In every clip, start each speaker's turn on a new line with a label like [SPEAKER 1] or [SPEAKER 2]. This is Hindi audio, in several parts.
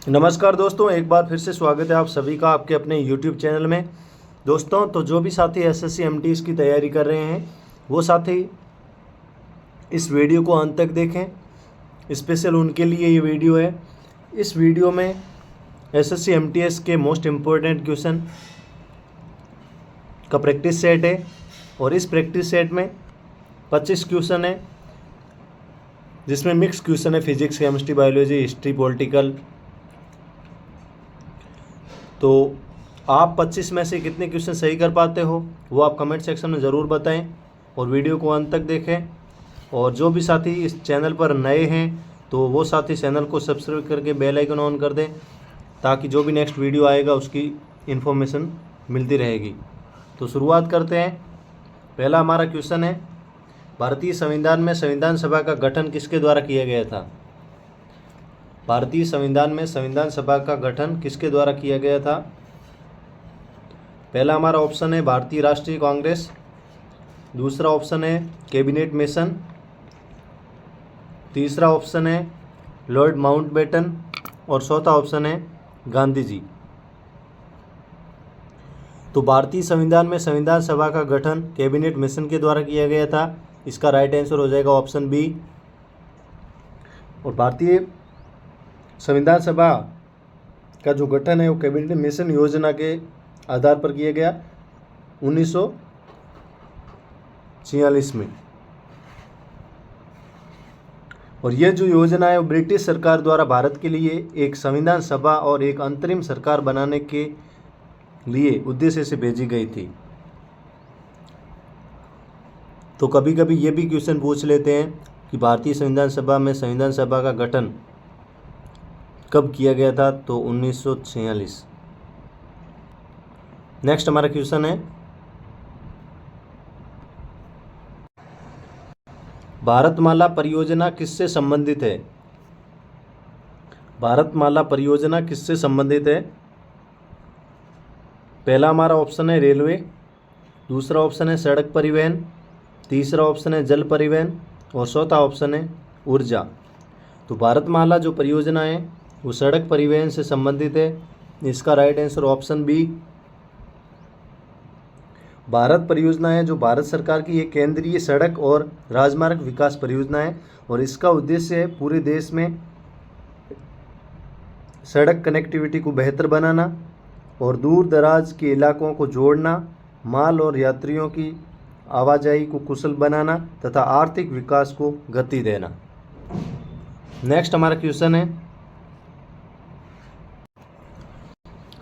[SPEAKER 1] नमस्कार दोस्तों, एक बार फिर से स्वागत है आप सभी का आपके अपने YouTube चैनल में। दोस्तों, तो जो भी साथी एसएससी एमटीएस की तैयारी कर रहे हैं वो साथी इस वीडियो को अंत तक देखें। स्पेशल उनके लिए ये वीडियो है। इस वीडियो में एसएससी एमटीएस के मोस्ट इम्पोर्टेंट क्वेश्चन का प्रैक्टिस सेट है और इस प्रैक्टिस सेट में 25 क्वेश्चन है, जिसमें मिक्स क्वेश्चन है physics, chemistry, biology, history, political. तो आप 25 में से कितने क्वेश्चन सही कर पाते हो वो आप कमेंट सेक्शन में ज़रूर बताएं और वीडियो को अंत तक देखें। और जो भी साथी इस चैनल पर नए हैं तो वो साथी चैनल को सब्सक्राइब करके बेल आइकन ऑन कर दें, ताकि जो भी नेक्स्ट वीडियो आएगा उसकी इन्फॉर्मेशन मिलती रहेगी। तो शुरुआत करते हैं। पहला हमारा क्वेश्चन है, भारतीय संविधान में संविधान सभा का गठन किसके द्वारा किया गया था? भारतीय संविधान में संविधान सभा का गठन किसके द्वारा किया गया था? पहला हमारा ऑप्शन है भारतीय राष्ट्रीय कांग्रेस, दूसरा ऑप्शन है कैबिनेट मिशन, तीसरा ऑप्शन है लॉर्ड माउंटबेटन और चौथा ऑप्शन है गांधी जी। तो भारतीय संविधान में संविधान सभा का गठन कैबिनेट मिशन के द्वारा किया गया था। इसका राइट आंसर हो जाएगा ऑप्शन बी। और भारतीय संविधान सभा का जो गठन है वो कैबिनेट मिशन योजना के आधार पर किया गया 1946 में। और यह जो योजना है वो ब्रिटिश सरकार द्वारा भारत के लिए एक संविधान सभा और एक अंतरिम सरकार बनाने के लिए उद्देश्य से भेजी गई थी। तो कभी कभी ये भी क्वेश्चन पूछ लेते हैं कि भारतीय संविधान सभा में संविधान सभा का गठन कब किया गया था? तो 1946। नेक्स्ट हमारा क्वेश्चन है, भारतमाला परियोजना किससे संबंधित है? भारतमाला परियोजना किससे संबंधित है? पहला हमारा ऑप्शन है रेलवे, दूसरा ऑप्शन है सड़क परिवहन, तीसरा ऑप्शन है जल परिवहन और चौथा ऑप्शन है ऊर्जा। तो भारतमाला जो परियोजना है वो सड़क परिवहन से संबंधित है। इसका right answer option B. Bharat परियोजना है जो भारत सरकार की एक केंद्रीय सड़क और राजमार्ग विकास परियोजना है और इसका उद्देश्य है पूरे देश में सड़क कनेक्टिविटी को बेहतर बनाना और दूर दराज के इलाकों को जोड़ना, माल और यात्रियों की आवाजाही को कुशल बनाना तथा आर्थिक विकास को गति देना। नेक्स्ट हमारा क्वेश्चन है,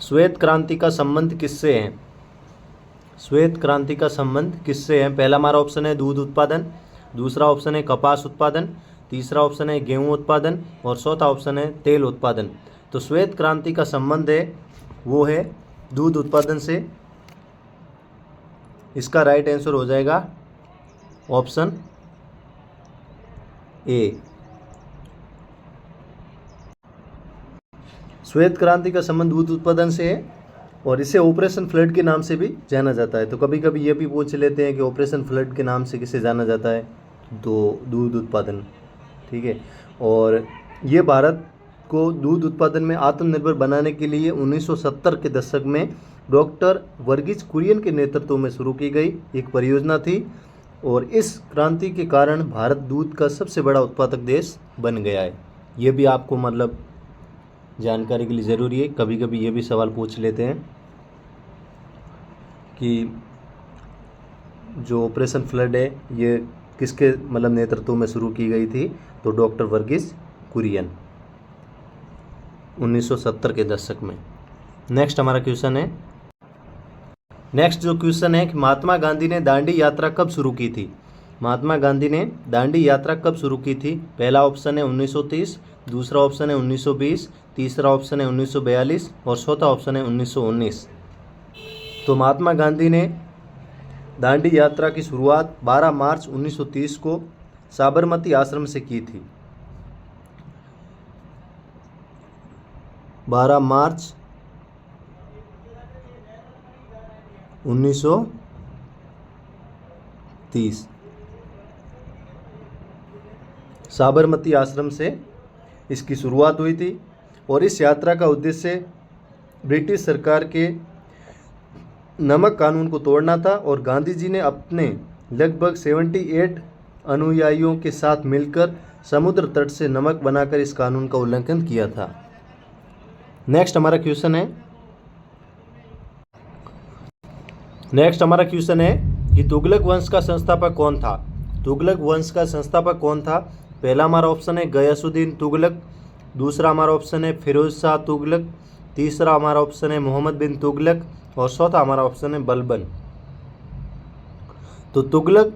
[SPEAKER 1] श्वेत क्रांति का संबंध किससे है? श्वेत क्रांति का संबंध किससे है? पहला हमारा ऑप्शन है दूध उत्पादन, दूसरा ऑप्शन है कपास उत्पादन, तीसरा ऑप्शन है गेहूं उत्पादन और चौथा ऑप्शन है तेल उत्पादन। तो श्वेत क्रांति का संबंध है वो है दूध उत्पादन से। इसका राइट आंसर हो जाएगा ऑप्शन ए। श्वेत क्रांति का संबंध दूध उत्पादन से है और इसे ऑपरेशन फ्लड के नाम से भी जाना जाता है। तो कभी कभी ये भी पूछ लेते हैं कि ऑपरेशन फ्लड के नाम से किसे जाना जाता है? तो दूध उत्पादन, ठीक है। और ये भारत को दूध उत्पादन में आत्मनिर्भर बनाने के लिए 1970 के दशक में डॉक्टर वर्गीज कुरियन के नेतृत्व में शुरू की गई एक परियोजना थी और इस क्रांति के कारण भारत दूध का सबसे बड़ा उत्पादक देश बन गया है। ये भी आपको मतलब जानकारी के लिए ज़रूरी है। कभी कभी ये भी सवाल पूछ लेते हैं कि जो ऑपरेशन फ्लड है ये किसके मतलब नेतृत्व में शुरू की गई थी? तो डॉक्टर वर्गीज कुरियन 1970 के दशक में। नेक्स्ट हमारा क्वेश्चन है, नेक्स्ट जो क्वेश्चन है कि महात्मा गांधी ने दांडी यात्रा कब शुरू की थी? महात्मा गांधी ने दांडी यात्रा कब शुरू की थी? पहला ऑप्शन है 1930, दूसरा ऑप्शन है 1920, तीसरा ऑप्शन है 1942 और चौथा ऑप्शन है 1919। तो महात्मा गांधी ने दांडी यात्रा की शुरुआत 12 मार्च 1930 को साबरमती आश्रम से की थी। 12 मार्च 1930 साबरमती आश्रम से इसकी शुरुआत हुई थी और इस यात्रा का उद्देश्य ब्रिटिश सरकार के नमक कानून को तोड़ना था और गांधी जी ने अपने लगभग 78 अनुयायियों के साथ मिलकर समुद्र तट से नमक बनाकर इस कानून का उल्लंघन किया था। नेक्स्ट हमारा क्वेश्चन है कि तुगलक वंश का संस्थापक कौन था। तुगलक वंश का संस्थापक कौन था? पहला हमारा ऑप्शन है गयासुद्दीन तुगलक, दूसरा हमारा ऑप्शन है फिरोज शाह तुगलक, तीसरा हमारा ऑप्शन है मोहम्मद बिन तुगलक और चौथा हमारा ऑप्शन है बलबन। तो तुगलक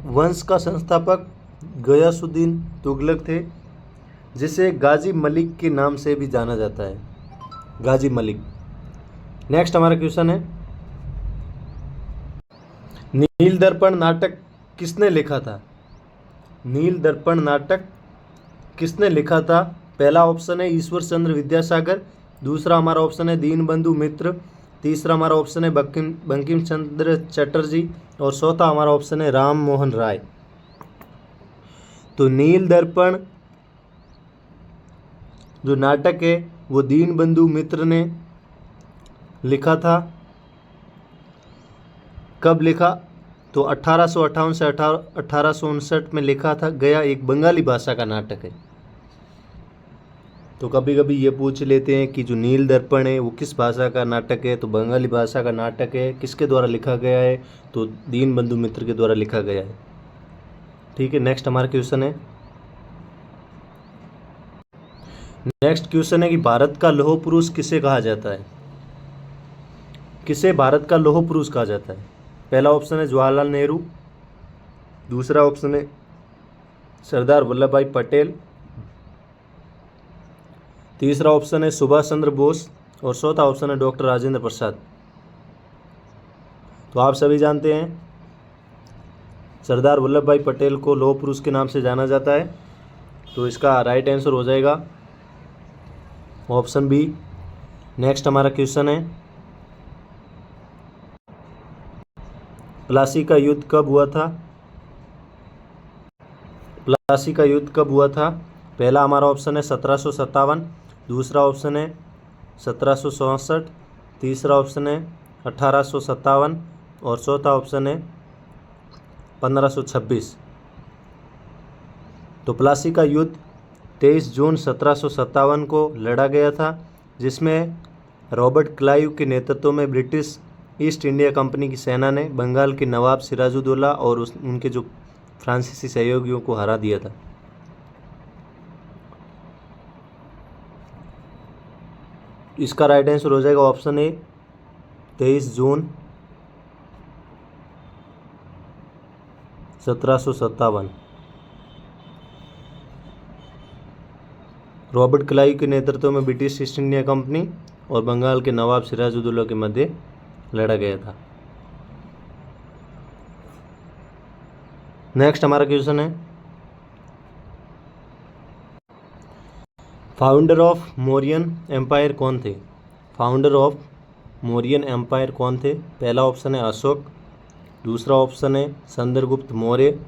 [SPEAKER 1] वंश का संस्थापक गयासुद्दीन तुगलक थे, जिसे गाजी मलिक के नाम से भी जाना जाता है, गाजी मलिक। नेक्स्ट हमारा क्वेश्चन है नील दर्पण नाटक किसने लिखा था? नील दर्पण नाटक किसने लिखा था? पहला ऑप्शन है ईश्वर चंद्र विद्यासागर, दूसरा हमारा ऑप्शन है दीनबंधु मित्र, तीसरा हमारा ऑप्शन है बंकिम चंद्र चटर्जी और चौथा हमारा ऑप्शन है राम मोहन राय। तो नील दर्पण जो नाटक है वो दीनबंधु मित्र ने लिखा था। कब लिखा? तो 1858 से 1859 में लिखा था गया। एक बंगाली भाषा का नाटक है। तो कभी कभी ये पूछ लेते हैं कि जो नील दर्पण है वो किस भाषा का नाटक है, तो बंगाली भाषा का नाटक है। किसके द्वारा लिखा गया है? तो दीनबंधु मित्र के द्वारा लिखा गया है। ठीक है, नेक्स्ट हमारा क्वेश्चन है कि भारत का लौह पुरुष किसे कहा जाता है? किसे भारत का लौह पुरुष कहा जाता है? पहला ऑप्शन है जवाहरलाल नेहरू, दूसरा ऑप्शन है सरदार वल्लभ भाई पटेल, तीसरा ऑप्शन है सुभाष चंद्र बोस और चौथा ऑप्शन है डॉक्टर राजेंद्र प्रसाद। तो आप सभी जानते हैं सरदार वल्लभ भाई पटेल को लौह पुरुष के नाम से जाना जाता है। तो इसका राइट आंसर हो जाएगा ऑप्शन बी। नेक्स्ट हमारा क्वेश्चन है प्लासी का युद्ध कब हुआ था? प्लासी का युद्ध कब हुआ था? पहला हमारा ऑप्शन है 1757, दूसरा ऑप्शन है 1764, तीसरा ऑप्शन है 1857 और चौथा ऑप्शन है 1526। तो प्लासी का युद्ध 23 जून 1757 को लड़ा गया था, जिसमें रॉबर्ट क्लाइव के नेतृत्व में ब्रिटिश ईस्ट इंडिया कंपनी की सेना ने बंगाल के नवाब सिराजुद्दौला और उनके जो फ्रांसीसी सहयोगियों को हरा दिया था। इसका राइट आंसर हो जाएगा option A 23 June 1757। Robert Clive के नेतृत्व में ब्रिटिश ईस्ट इंडिया कंपनी और बंगाल के नवाब सिराजुद्दौला के मध्य लड़ा गया था। नेक्स्ट हमारा क्वेश्चन है फाउंडर ऑफ मौर्यन एम्पायर कौन थे? फाउंडर ऑफ मौर्यन एम्पायर कौन थे? पहला ऑप्शन है अशोक, दूसरा ऑप्शन है चंद्रगुप्त मौर्य,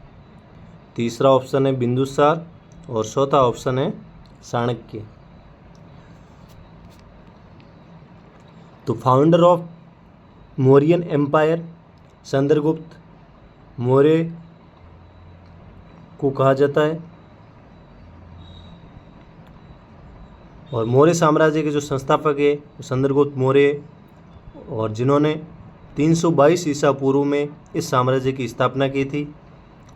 [SPEAKER 1] तीसरा ऑप्शन है बिंदुसार और चौथा ऑप्शन है चाणक्य। तो founder of Mauryan empire Chandragupta Maurya को कहा जाता है और मौर्य साम्राज्य के जो संस्थापक है चंद्रगुप्त मौर्य, और जिन्होंने 322 ईसा पूर्व में इस साम्राज्य की स्थापना की थी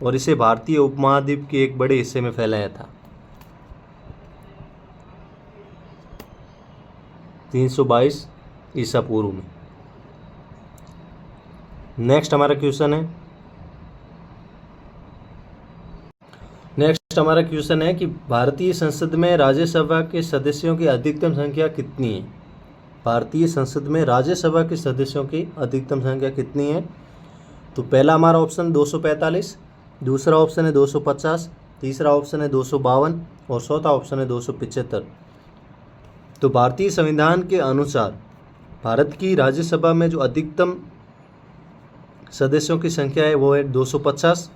[SPEAKER 1] और इसे भारतीय उपमहाद्वीप के एक बड़े हिस्से में फैलाया था। 322 ईसा पूर्व में। नेक्स्ट हमारा क्वेश्चन है कि भारतीय संसद में राज्यसभा के सदस्यों की अधिकतम संख्या कितनी है? भारतीय संसद में राज्यसभा के सदस्यों की अधिकतम संख्या कितनी है? तो पहला हमारा ऑप्शन 245, दूसरा ऑप्शन है 250, तीसरा ऑप्शन है 252 और चौथा ऑप्शन है 275। तो भारतीय संविधान के अनुसार भारत की राज्यसभा में जो अधिकतम सदस्यों की संख्या है वो है 250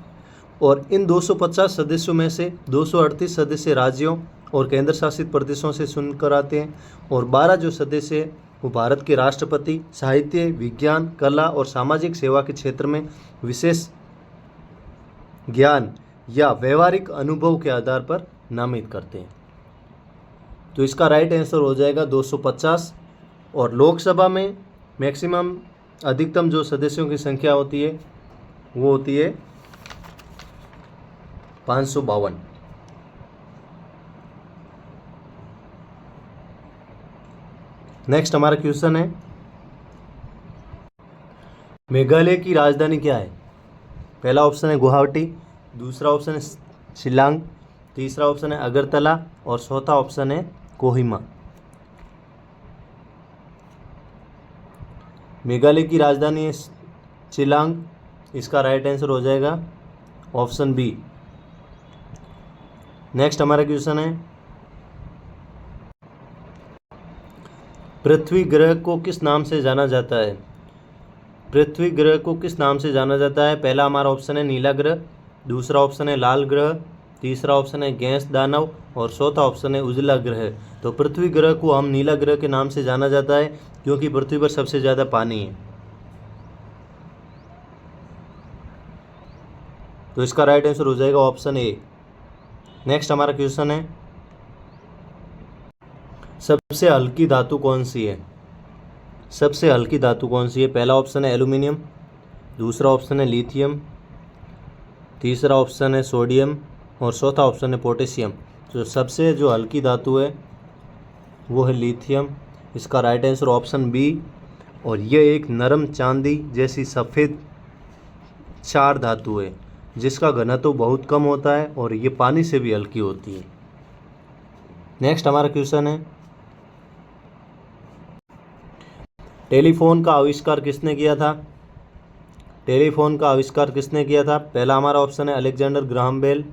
[SPEAKER 1] और इन 250 सदस्यों में से 238 सदस्य राज्यों और केंद्र शासित प्रदेशों से चुनकर आते हैं। और 12 जो सदस्य है वो भारत के राष्ट्रपति साहित्य, विज्ञान, कला और सामाजिक सेवा के क्षेत्र में विशेष ज्ञान या व्यवहारिक अनुभव के आधार पर नामित करते हैं। तो इसका राइट आंसर हो जाएगा 250। और लोकसभा में मैक्सिमम अधिकतम जो सदस्यों की संख्या होती है वो होती है 552। नेक्स्ट हमारा क्वेश्चन है, मेघालय की राजधानी क्या है? पहला ऑप्शन है गुवाहाटी, दूसरा ऑप्शन है शिलांग, तीसरा ऑप्शन है अगरतला और चौथा ऑप्शन है कोहिमा। मेघालय की राजधानी है शिलांग, इसका राइट आंसर हो जाएगा ऑप्शन बी। नेक्स्ट हमारा क्वेश्चन है, पृथ्वी ग्रह को किस नाम से जाना जाता है? पृथ्वी ग्रह को किस नाम से जाना जाता है? पहला हमारा ऑप्शन है नीला ग्रह, दूसरा ऑप्शन है लाल ग्रह, तीसरा ऑप्शन है गैस दानव और चौथा ऑप्शन है उजला ग्रह। तो पृथ्वी ग्रह को हम नीला ग्रह के नाम से जाना जाता है क्योंकि पृथ्वी पर सबसे ज़्यादा पानी है। तो इसका राइट आंसर हो जाएगा ऑप्शन ए। नेक्स्ट हमारा क्वेश्चन है, सबसे हल्की धातु कौन सी है? सबसे हल्की धातु कौन सी है? पहला ऑप्शन है एल्यूमिनियम, दूसरा ऑप्शन है लिथियम, तीसरा ऑप्शन है सोडियम और चौथा ऑप्शन है पोटेशियम। तो सबसे जो हल्की धातु है वो है लिथियम, इसका राइट आंसर ऑप्शन बी। और ये एक नरम चांदी जैसी सफ़ेद क्षार धातु है जिसका घनत्व बहुत कम होता है और ये पानी से भी हल्की होती है। नेक्स्ट हमारा क्वेश्चन है, टेलीफोन का आविष्कार किसने किया था? टेलीफोन का आविष्कार किसने किया था? पहला हमारा ऑप्शन है अलेक्जेंडर ग्राहम बेल,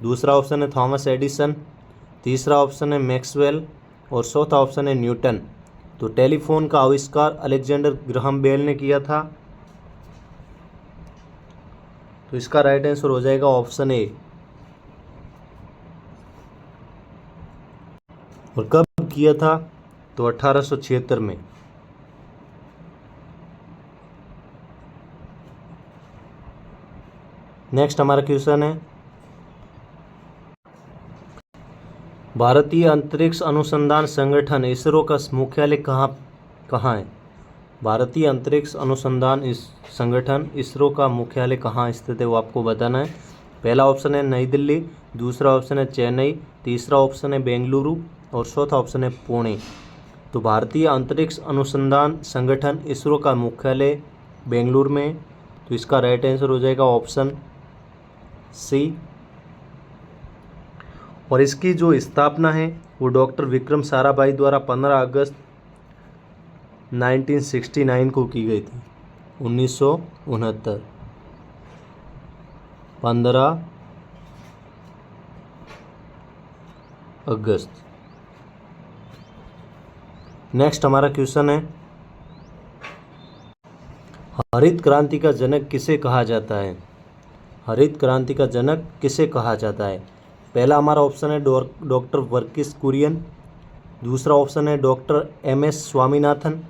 [SPEAKER 1] दूसरा ऑप्शन है थॉमस एडिसन, तीसरा ऑप्शन है मैक्सवेल और चौथा ऑप्शन है न्यूटन। तो टेलीफोन का आविष्कार अलेक्जेंडर ग्राहम बेल ने किया था। तो इसका राइट आंसर हो जाएगा ऑप्शन ए। और कब किया था? तो 1876 में। नेक्स्ट हमारा क्वेश्चन है, भारतीय अंतरिक्ष अनुसंधान संगठन इसरो का मुख्यालय कहाँ है? भारतीय अंतरिक्ष अनुसंधान संगठन इसरो का मुख्यालय कहाँ स्थित है वो आपको बताना है। पहला ऑप्शन है नई दिल्ली, दूसरा ऑप्शन है चेन्नई, तीसरा ऑप्शन है बेंगलुरु और चौथा ऑप्शन है पुणे। तो भारतीय अंतरिक्ष अनुसंधान संगठन इसरो का मुख्यालय बेंगलुरु में। तो इसका राइट आंसर हो जाएगा ऑप्शन सी। और इसकी जो स्थापना है वो डॉक्टर विक्रम साराभाई द्वारा 15 अगस्त 1969 को की गई थी। 1969 15 अगस्त। नेक्स्ट हमारा क्वेश्चन है, हरित क्रांति का जनक किसे कहा जाता है? हरित क्रांति का जनक किसे कहा जाता है? पहला हमारा ऑप्शन है डॉक्टर वर्गीस कुरियन, दूसरा ऑप्शन है डॉक्टर एम.एस. स्वामीनाथन,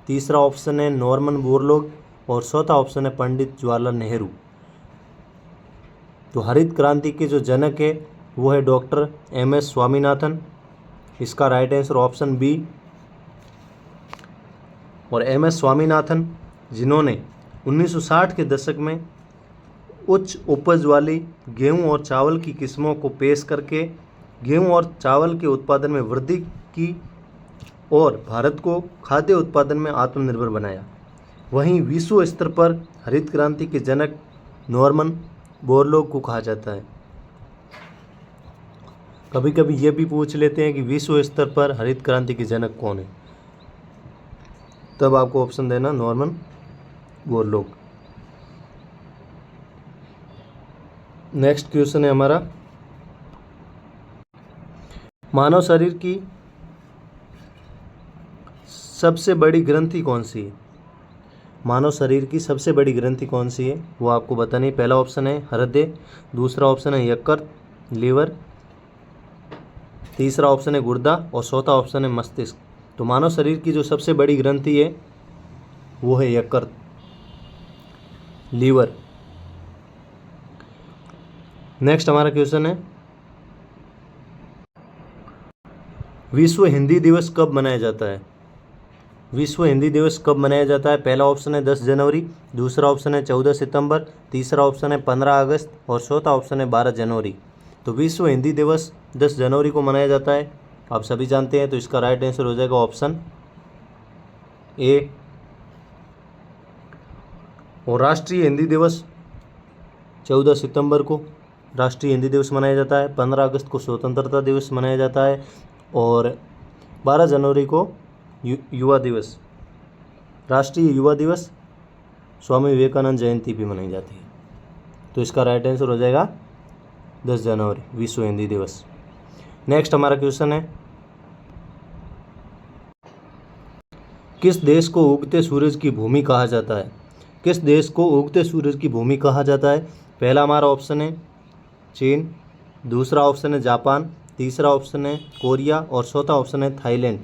[SPEAKER 1] तीसरा ऑप्शन है नॉर्मन बोरलॉग और चौथा ऑप्शन है पंडित जवाहरलाल नेहरू। तो हरित क्रांति के जो जनक है वो है डॉक्टर एम.एस. स्वामीनाथन, इसका राइट आंसर ऑप्शन बी। और एम.एस. स्वामीनाथन जिन्होंने 1960 के दशक में उच्च उपज वाली गेहूं और चावल की किस्मों को पेश करके गेहूं और चावल के उत्पादन में वृद्धि की और भारत को खाद्य उत्पादन में आत्मनिर्भर बनाया। वहीं विश्व स्तर पर हरित क्रांति के जनक नॉर्मन बोरलॉग को कहा जाता है। कभी कभी ये भी पूछ लेते हैं कि विश्व स्तर पर हरित क्रांति के जनक कौन है, तब आपको ऑप्शन देना नॉर्मन बोरलॉग। नेक्स्ट क्वेश्चन है हमारा, मानव शरीर की सबसे बड़ी ग्रंथि कौन सी है? मानव शरीर की सबसे बड़ी ग्रंथि कौन सी है वो आपको बतानी है। पहला ऑप्शन है हृदय, दूसरा ऑप्शन है यकृत, लीवर तीसरा ऑप्शन है गुर्दा और चौथा ऑप्शन है मस्तिष्क। तो मानव शरीर की जो सबसे बड़ी ग्रंथि है वो है यकृत, लीवर। नेक्स्ट हमारा क्वेश्चन है विश्व हिंदी दिवस कब मनाया जाता है? विश्व हिंदी दिवस कब मनाया जाता है? पहला ऑप्शन है 10 जनवरी, दूसरा ऑप्शन है 14 सितंबर, तीसरा ऑप्शन है 15 अगस्त और चौथा ऑप्शन है 12 जनवरी। तो विश्व हिंदी दिवस 10 जनवरी को मनाया जाता है, आप सभी जानते हैं। तो इसका राइट आंसर हो जाएगा ऑप्शन ए। और राष्ट्रीय हिंदी दिवस 14 सितंबर को राष्ट्रीय हिंदी दिवस मनाया जाता है, 15 अगस्त को स्वतंत्रता दिवस मनाया जाता है और 12 जनवरी को युवा दिवस, राष्ट्रीय युवा दिवस, स्वामी विवेकानंद जयंती भी मनाई जाती है। तो इसका राइट आंसर हो जाएगा 10 जनवरी, विश्व हिंदी दिवस। नेक्स्ट हमारा क्वेश्चन है किस देश को उगते सूरज की भूमि कहा जाता है? किस देश को उगते सूरज की भूमि कहा जाता है? पहला हमारा ऑप्शन है चीन, दूसरा ऑप्शन है जापान, तीसरा ऑप्शन है कोरिया और चौथा ऑप्शन है थाईलैंड।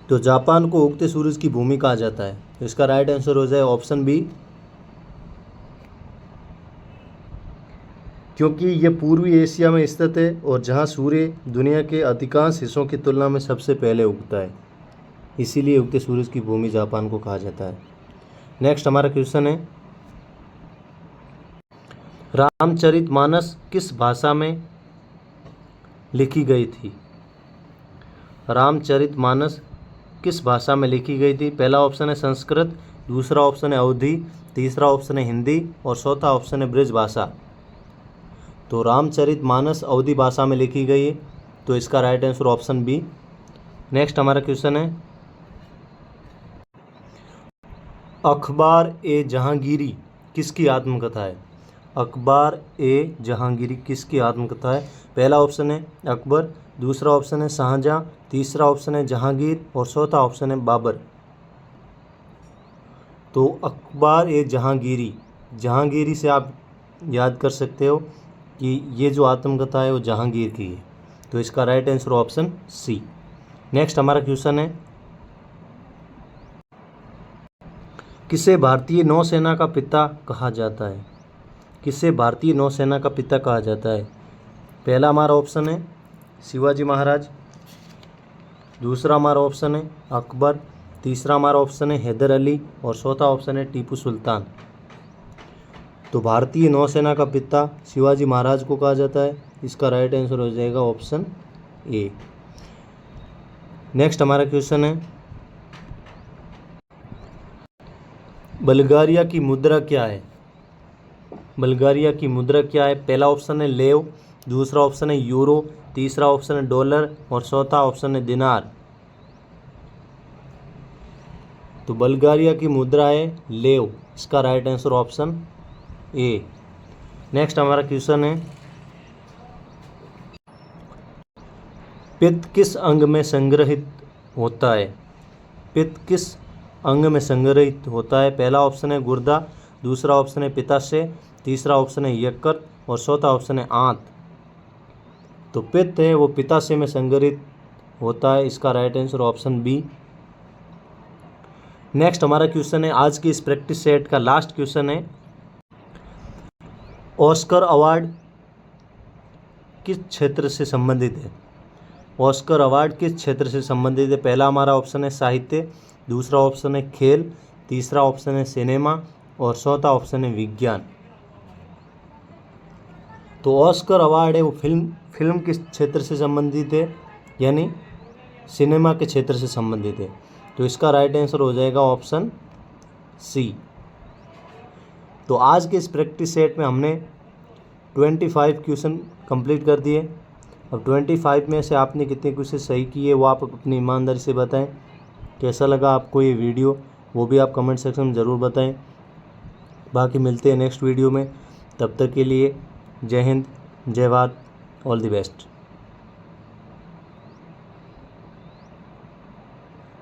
[SPEAKER 1] तो जापान को उगते सूरज की भूमि कहा जाता है। तो इसका राइट आंसर हो जाए ऑप्शन बी, क्योंकि ये पूर्वी एशिया में स्थित है और जहाँ सूर्य दुनिया के अधिकांश हिस्सों की तुलना में सबसे पहले उगता है, इसीलिए उगते सूरज की भूमि जापान को कहा जाता है। नेक्स्ट हमारा क्वेश्चन है रामचरितमानस किस भाषा में लिखी गई थी? रामचरितमानस किस भाषा में लिखी गई थी? पहला ऑप्शन है संस्कृत, दूसरा ऑप्शन है अवधी, तीसरा ऑप्शन है हिंदी और चौथा ऑप्शन है ब्रज भाषा। तो रामचरितमानस अवधी भाषा में लिखी गई है, तो इसका right answer option B. Next हमारा क्वेश्चन है अखबार ए जहांगीरी किसकी आत्मकथा है? अखबार ए जहांगीरी किसकी आत्मकथा है? पहला ऑप्शन है अकबर, दूसरा ऑप्शन है शाहजहां, तीसरा ऑप्शन है जहांगीर और चौथा ऑप्शन है बाबर। तो अखबार ए जहांगीरी, जहांगीरी से आप याद कर सकते हो कि ये जो आत्मकथा है वो जहांगीर की है। तो इसका right answer option C. Next हमारा क्वेश्चन है किसे भारतीय नौसेना का पिता कहा जाता है? किसे भारतीय नौसेना का पिता कहा जाता है? पहला हमारा ऑप्शन है शिवाजी महाराज, दूसरा हमारा ऑप्शन है अकबर, तीसरा हमारा ऑप्शन है हैदर अली और चौथा ऑप्शन है टीपू सुल्तान। तो भारतीय नौसेना का पिता शिवाजी महाराज को कहा जाता है, इसका राइट आंसर हो जाएगा ऑप्शन ए। नेक्स्ट हमारा क्वेश्चन है बल्गारिया की मुद्रा क्या है? बल्गारिया की मुद्रा क्या है? पहला ऑप्शन है लेव, दूसरा ऑप्शन है यूरो, तीसरा ऑप्शन है डॉलर और चौथा ऑप्शन है दिनार। तो बल्गारिया की मुद्रा है लेव, इसका right answer option A. Next हमारा क्वेश्चन है पित्त किस अंग में संग्रहित होता है? पित्त किस अंग में संग्रहित होता है? पहला ऑप्शन है गुर्दा, दूसरा ऑप्शन है पित्ताशय, तीसरा ऑप्शन है यकृत और चौथा ऑप्शन है आंत। तो पित्त है वो पित्ताशय में संग्रहित होता है, इसका right answer option B. Next हमारा क्वेश्चन है आज की इस प्रैक्टिस सेट का लास्ट क्वेश्चन है ऑस्कर अवार्ड किस क्षेत्र से संबंधित है? ऑस्कर अवार्ड किस क्षेत्र से संबंधित है? पहला हमारा ऑप्शन है साहित्य, दूसरा ऑप्शन है खेल, तीसरा ऑप्शन है सिनेमा और चौथा ऑप्शन है विज्ञान। तो ऑस्कर अवार्ड है वो फिल्म किस क्षेत्र से संबंधित है, यानी सिनेमा के क्षेत्र से संबंधित है। तो इसका राइट आंसर हो जाएगा ऑप्शन सी। तो आज के इस प्रैक्टिस सेट में हमने 25 क्वेश्चन कंप्लीट कर दिए। अब 25 में से आपने कितने क्वेश्चन सही किए वो आप अपनी ईमानदारी से बताएं। कैसा लगा आपको ये वीडियो वो भी आप कमेंट सेक्शन में ज़रूर बताएं। बाकी मिलते हैं नेक्स्ट वीडियो में, तब तक के लिए जय हिंद, जय भारत, ऑल द बेस्ट।